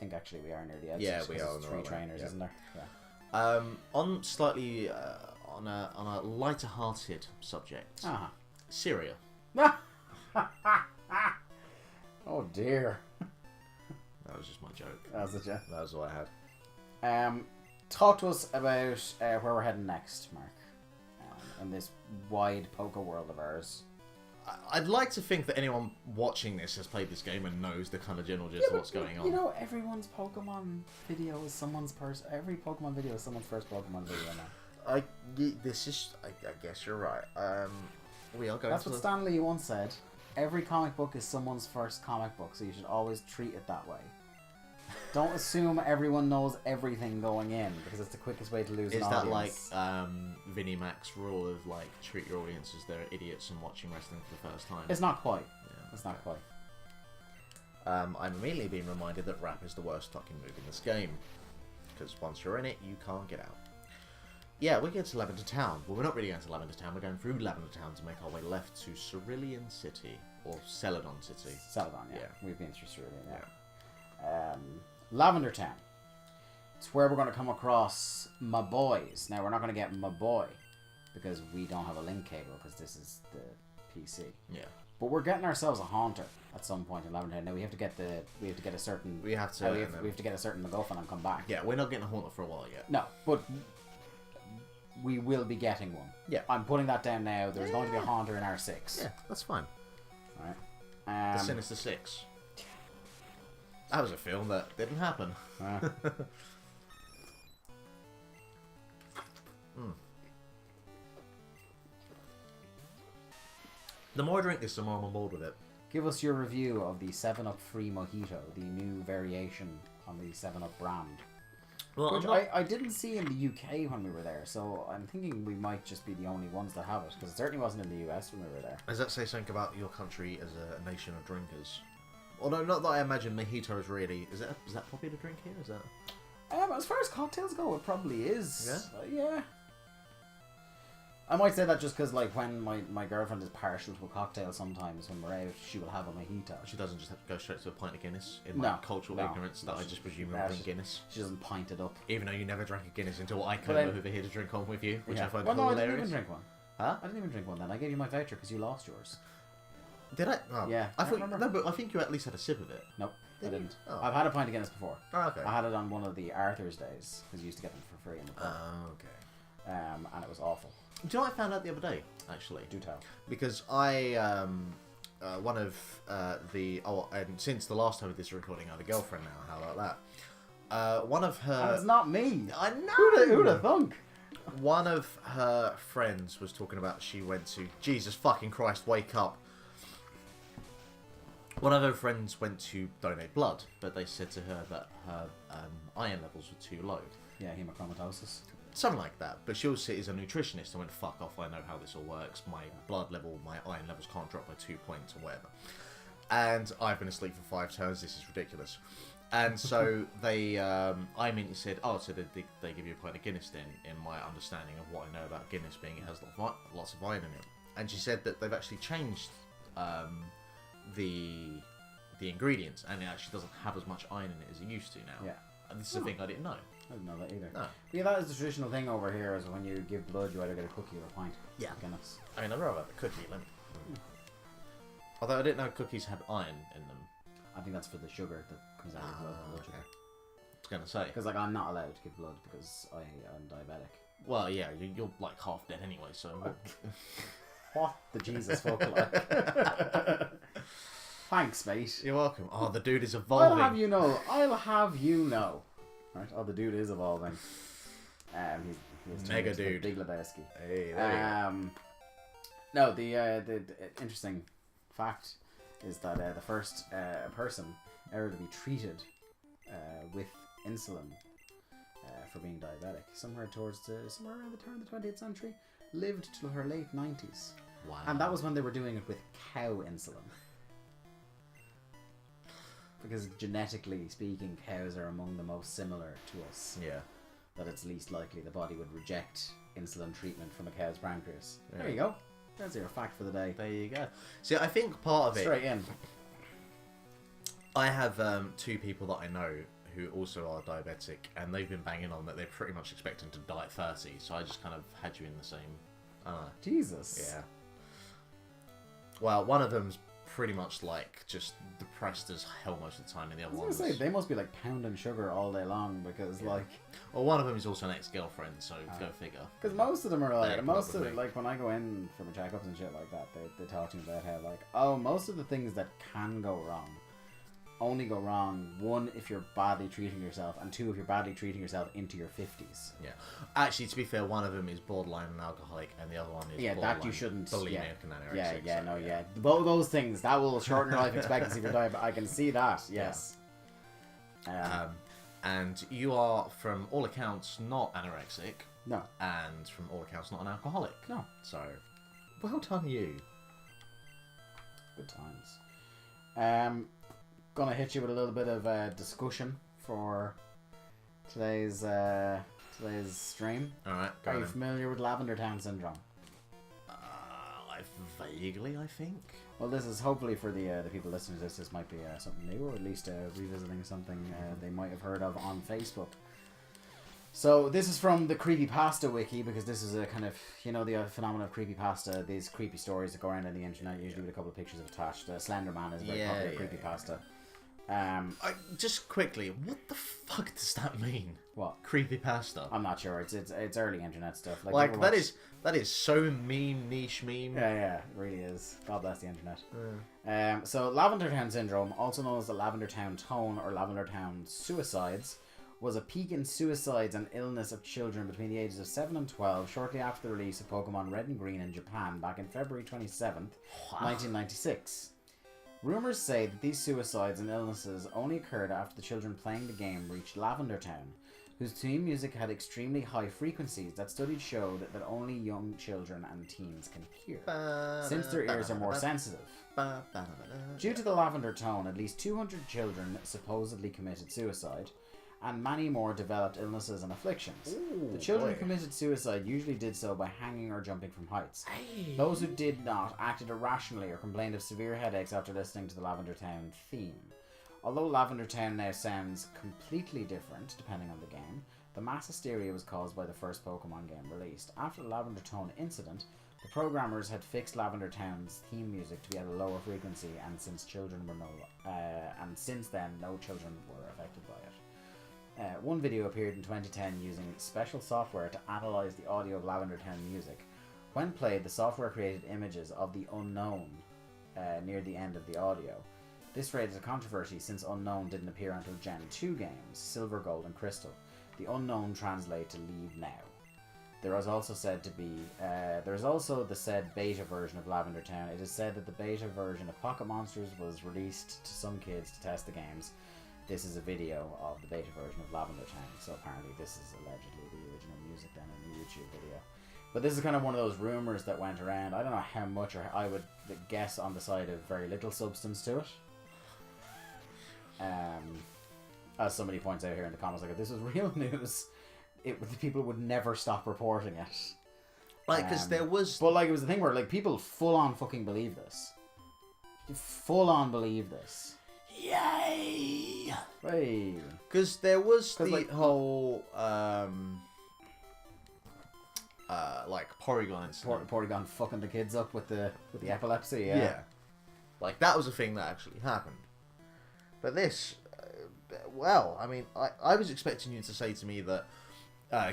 think actually we are near the edge. Yeah, we are. There's 3 trainers, isn't there? Yeah. On slightly on a lighter-hearted subject, Syria. Oh dear. That was just my joke. That was a joke. That was all I had. Talk to us about where we're heading next, Mark. In this wide poker world of ours. I'd like to think that anyone watching this has played this game and knows the kind of general gist of what's going on. You know, everyone's Pokemon video is someone's first. Every Pokemon video is someone's first Pokemon video now. I guess you're right. We are going. That's what Stanley once said. Every comic book is someone's first comic book, so you should always treat it that way. Don't assume everyone knows everything going in, because it's the quickest way to lose an audience. Is that like Vinnie Mac's rule of like treat your audience as they're idiots and watching wrestling for the first time? It's not quite. Yeah. It's not quite. I'm immediately being reminded that rap is the worst fucking move in this game, because once you're in it, you can't get out. Yeah, we're going to Lavender Town. Well, we're not really going to Lavender Town. We're going through Lavender Town to make our way left to Cerulean City, or Celadon City. Celadon, yeah. We've been through Cerulean, yeah. Lavender Town. It's where we're going to come across my boys. Now, we're not going to get my boy, because we don't have a link cable, because this is the PC. Yeah. But we're getting ourselves a haunter at some point in Lavender Town. Now, we have to get a certain... We have to get a certain MacGuffin and come back. Yeah, we're not getting a haunter for a while yet. No, but... we will be getting one. Yeah. I'm putting that down now. There's going to be a haunter in R6. Yeah, that's fine. Alright. The Sinister Six. That was a film that didn't happen. The more I drink this, the more I'm on board with it. Give us your review of the 7-Up Free Mojito, the new variation on the 7-Up brand. Well, Which I didn't see in the UK when we were there, so I'm thinking we might just be the only ones that have it, because it certainly wasn't in the US when we were there. Does that say something about your country as a nation of drinkers? Although, not that I imagine mojito is really... Is that popular drink here? Is that... As far as cocktails go, it probably is. Yeah? Yeah. I might say that just because, like, when my girlfriend is partial to a cocktail sometimes when we're out, she will have a mojito. She doesn't just have to go straight to a pint of Guinness in my cultural ignorance that I just presume you'll drink Guinness. She doesn't pint it up. Even though you never drank a Guinness until I came over here to drink on with you, which I find hilarious. hilarious. I didn't even drink one. Huh? I didn't even drink one then. I gave you my voucher because you lost yours. Did I? Oh. Yeah. I thought, no, but I think you at least had a sip of it. Nope, I didn't. Oh. I've had a pint of Guinness before. Oh, okay. I had it on one of the Arthur's days because you used to get them for free in the pub. Oh, okay. And it was awful. Do you know what I found out the other day, actually? Do tell. Because I, one of and since the last time we did this recording, I had a girlfriend now, how about that? One of her... And it's not me! I know! Who'd have thunk? One of her friends was talking about she went to... Jesus fucking Christ, wake up. One of her friends went to donate blood, but they said to her that her iron levels were too low. Yeah, hemochromatosis. Something like that. But she also is a nutritionist and went, fuck off, I know how this all works. My blood level, my iron levels can't drop by 2 points or whatever. And I've been asleep for 5 turns, this is ridiculous. And so they, I immediately said, oh, so did they give you a pint of Guinness then, in my understanding of what I know about Guinness being it has lots of iron in it. And she said that they've actually changed the ingredients, and it actually doesn't have as much iron in it as it used to now. Yeah. And this is a thing I didn't know. I didn't know that either. No. Yeah, that is the traditional thing over here, is when you give blood, you either get a cookie or a pint. Yeah. Guinness. I mean, I know about the cookie. Although I didn't know cookies had iron in them. I think that's for the sugar that comes out of your blood sugar. I was going to say. Because, like, I'm not allowed to give blood because I am diabetic. Well, yeah, you're like half dead anyway, so... What the Jesus folk like. Thanks, mate. You're welcome. Oh, the dude is evolving. I'll have you know. Right? Oh, the dude is evolving. He's Mega dude. Big Lebowski. Hey, there you go. No, the interesting fact is that the first person ever to be treated with insulin for being diabetic, somewhere around the turn of the 20th century, lived till her late 90s. Wow. And that was when they were doing it with cow insulin. Because genetically speaking, cows are among the most similar to us. Yeah. That it's least likely the body would reject insulin treatment from a cow's pancreas. Yeah. There you go. There's your fact for the day. There you go. See, I think part of it... Straight in. I have 2 people that I know who also are diabetic, and they've been banging on that they're pretty much expecting to die at 30. So I just kind of had you in the same. Jesus. Yeah. Well, one of them's pretty much like just depressed as hell most of the time, and the other I was one. gonna say they must be like pounding sugar all day long because like. Well, one of them is also an ex-girlfriend, so go figure. Because most of them are like, Yeah, most of probably. it, like when I go in for my checkups and shit like that, they talk to me about how like, oh, most of the things that can go wrong only go wrong, one, if you're badly treating yourself, and two, if you're badly treating yourself into your 50s. Yeah. Actually, to be fair, one of them is borderline an alcoholic, and the other one is that you shouldn't. bulimic Yeah, and anorexic. yeah. Both those things, that will shorten your life expectancy for diabetes. I can see that, yes. And you are, from all accounts, not anorexic. No. And from all accounts, not an alcoholic. No. So, well done you. Good times. Gonna hit you with a little bit of discussion for today's stream. Alright, go Are you on. familiar with Lavender Town Syndrome? Vaguely, I think. Well, this is hopefully for the people listening to this. This might be something new, or at least revisiting something they might have heard of on Facebook. So this is from the Creepypasta wiki, because this is a kind of, the phenomenon of creepypasta. These creepy stories that go around on the internet, usually with a couple of pictures attached. Slender Man is a very popular creepypasta. Just quickly, what the fuck does that mean? What? Creepypasta. I'm not sure. It's early internet stuff. Like that is so niche meme. Yeah, it really is. God bless the internet. So Lavender Town Syndrome, also known as the Lavender Town Tone or Lavender Town Suicides, was a peak in suicides and illness of children between the ages of 7 and 12 shortly after the release of Pokemon Red and Green in Japan back in February 27th, 1996. Rumours say that these suicides and illnesses only occurred after the children playing the game reached Lavender Town, whose theme music had extremely high frequencies that studies showed that only young children and teens can hear, since their ears are more sensitive. Due to the Lavender Tone, at least 200 children supposedly committed suicide, and many more developed illnesses and afflictions. The children who committed suicide usually did so by hanging or jumping from heights. Those who did not acted irrationally or complained of severe headaches after listening to the Lavender Town theme. Although Lavender Town now sounds completely different depending on the game, the mass hysteria was caused by the first Pokemon game released. After the Lavender Tone incident, the programmers had fixed Lavender Town's theme music to be at a lower frequency, and since then no children were affected by it. One video appeared in 2010 using special software to analyze the audio of Lavender Town music. When played, the software created images of the unknown near the end of the audio. This raised a controversy since Unknown didn't appear until Gen 2 games, Silver, Gold and Crystal. The Unknown translate to Leave Now. There is also said to be, there is also the said beta version of Lavender Town. It is said that the beta version of Pocket Monsters was released to some kids to test the games. This is a video of the beta version of Lavender Town, so apparently this is allegedly the original music then in the YouTube video. But this is kind of one of those rumours that went around. I don't know how much, or I would guess on the side of very little substance to it. As somebody points out here in the comments, like, if this was real news, the people would never stop reporting it. Like, because there was... But, like, it was the thing where, like, people full-on fucking believe this. Full-on believe this. Yay! Hey. Because there was the like, whole, like, Porygon incident. Porygon fucking the kids up with the epilepsy, Yeah. Like, that was a thing that actually happened. But this, well, I mean, I was expecting you to say to me that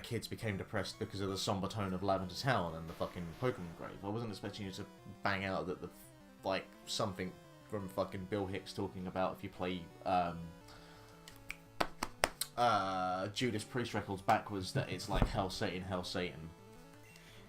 kids became depressed because of the somber tone of Lavender Town and the fucking Pokemon Grave. I wasn't expecting you to bang out that something from fucking Bill Hicks talking about if you play Judas Priest records backwards that it's like Hell Satan, Hell Satan.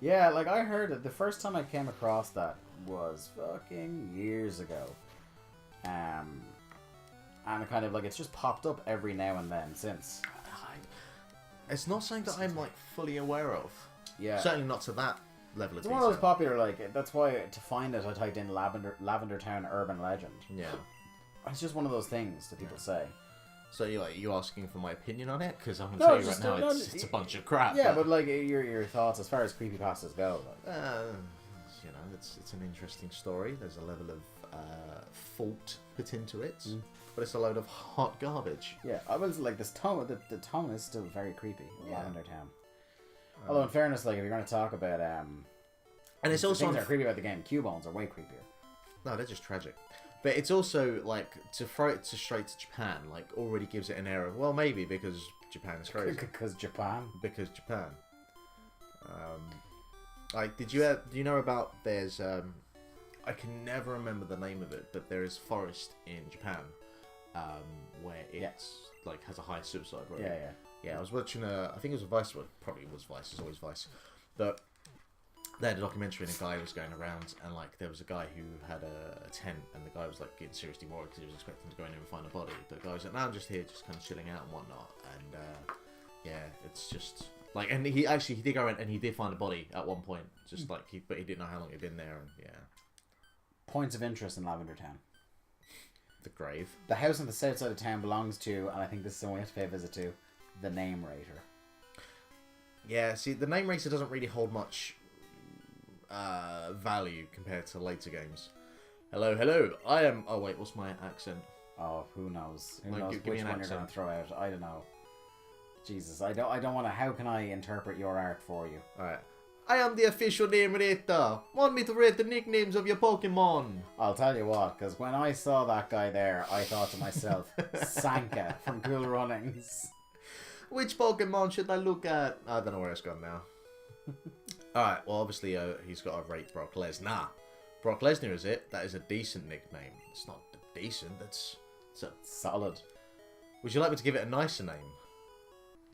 Yeah, like I heard it. The first time I came across that was fucking years ago. And kind of like it's just popped up every now and then since. It's not something that I'm like fully aware of. Yeah. Certainly not to that level of It's detail. one of those popular, like, that's why to find it I typed in Lavender Town Urban Legend. Yeah. It's just one of those things that people say. So you asking for my opinion on it? Because I'm going to tell you right now, it's a bunch of crap. Yeah, but like your thoughts as far as creepypastas go. Like. You know, it's an interesting story. There's a level of thought put into it. but it's a load of hot garbage. Yeah, I was like this tone. The tone is still very creepy. Lavender Town. Although in fairness, like if you're going to talk about and it's also things that are creepy about the game, Cubones are way creepier. No, they're just tragic. But it's also like to throw it straight to Japan, like already gives it an air of well, maybe because Japan is crazy. Because Japan. Because Japan. Like, do you know about there's I can never remember the name of it, but there is forest in Japan where it's like has a high suicide rate. Yeah. I was watching I think it was a Vice, well, probably was Vice. It's always Vice, but they had a documentary and a guy was going around and like there was a guy who had a tent and the guy was like getting seriously worried because he was expecting to go in there and find a body. But the guy was like, "No, I'm just here, just kind of chilling out and whatnot." And yeah, it's just like, and he did go around and he did find a body at one point, just like but he didn't know how long he'd been there. And yeah. Points of interest in Lavender Town. The grave. The house on the south side of town belongs to, and I think this is the one we have to pay a visit to, the Name Rater. Yeah, see, the Name Rater doesn't really hold much value compared to later games. Hello, I am... Oh, wait, what's my accent? Oh, who knows? Who Like, knows give me which an one you're accent. going to throw out? I don't know. Jesus, I don't want to... How can I interpret your art for you? Alright. I am the official name rater. Want me to rate the nicknames of your Pokemon? I'll tell you what, because when I saw that guy there, I thought to myself, Sanka from Cool Runnings. Which Pokemon should I look at? I don't know where it's gone now. Alright, well, obviously, he's got to rate Brock Lesnar. Brock Lesnar, is it? That is a decent nickname. It's not decent, it's a... Solid. Would you like me to give it a nicer name?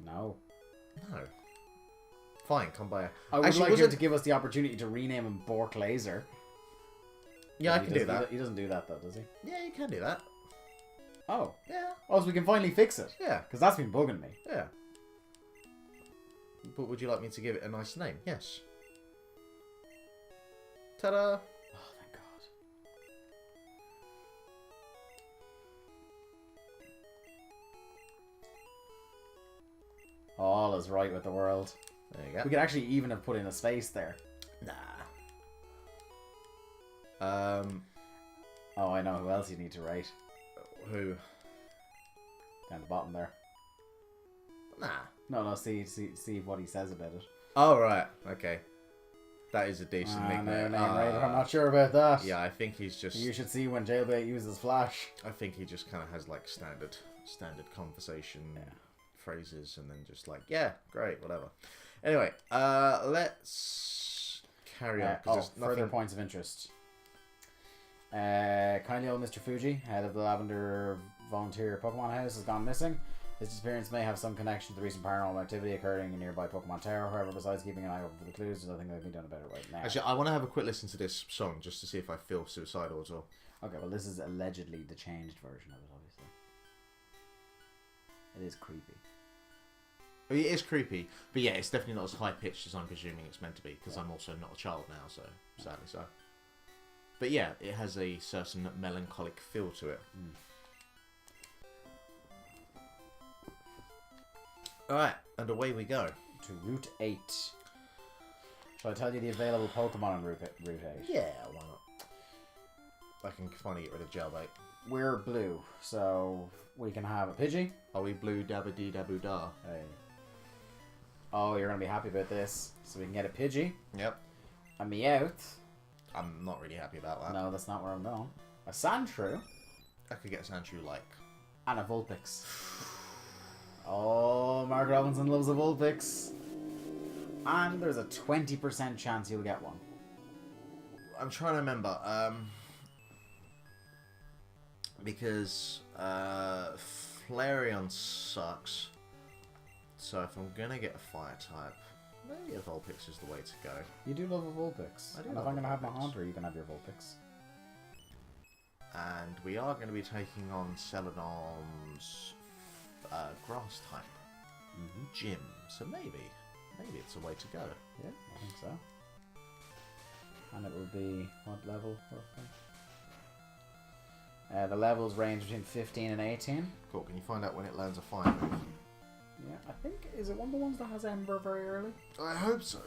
No. No. Fine, come by. I would like you to give us the opportunity to rename him Bork Laser. Yeah, I can do that. He doesn't do that, though, does he? Yeah, you can do that. Oh. Yeah. Oh, so we can finally fix it. Yeah. Because that's been bugging me. Yeah. But would you like me to give it a nice name? Yes. Ta-da! Oh, thank God. All is right with the world. There you go. We could actually even have put in a space there. Nah. Oh, I know who else you need to rate. Who? Down the bottom there. Nah. No, see what he says about it. Oh, right. Okay. That is a decent nickname. No, name rater. I'm not sure about that. Yeah, I think he's just... You should see when Jailbait uses Flash. I think he just kind of has, like, standard conversation phrases and then just like, yeah, great, whatever. Anyway, let's carry on. Further points of interest. Kindly old Mr. Fuji, head of the Lavender Volunteer Pokemon House, has gone missing. His disappearance may have some connection to the recent paranormal activity occurring in nearby Pokemon Tower. However, besides keeping an eye open for the clues, there's nothing that can be done about it right now. Actually, I want to have a quick listen to this song just to see if I feel suicidal as well. Okay, well, this is allegedly the changed version of it, obviously. It is creepy. It is creepy, but yeah, it's definitely not as high pitched as I'm presuming it's meant to be, because I'm also not a child now, so sadly so. But yeah, it has a certain melancholic feel to it. Alright, and away we go. To Route 8. Shall I tell you the available Pokemon on Route 8? Yeah, why not? I can finally get rid of Jailbait. We're blue, so we can have a Pidgey. Are we blue dabba dee daboo da? Hey. Oh, you're going to be happy about this. So we can get a Pidgey. Yep. A Meowth. I'm not really happy about that. No, that's not where I'm going. A Sandshrew. I could get a Sandshrew like. And a Vulpix. Oh, Mark Robinson loves a Vulpix. And there's a 20% chance you'll get one. I'm trying to remember. Because Flareon sucks. So if I'm gonna get a fire type, maybe a Vulpix is the way to go. You do love a Vulpix. I do And love if I'm going to a have my Vulpix. Haunter, you can have your Vulpix. And we are going to be taking on Celadon's grass type gym. So maybe it's a way to go. Yeah, I think so. And it will be what level roughly? The levels range between 15 and 18. Cool. Can you find out when it learns a fire move? Yeah, I think, is it one of the ones that has Ember very early? I hope so.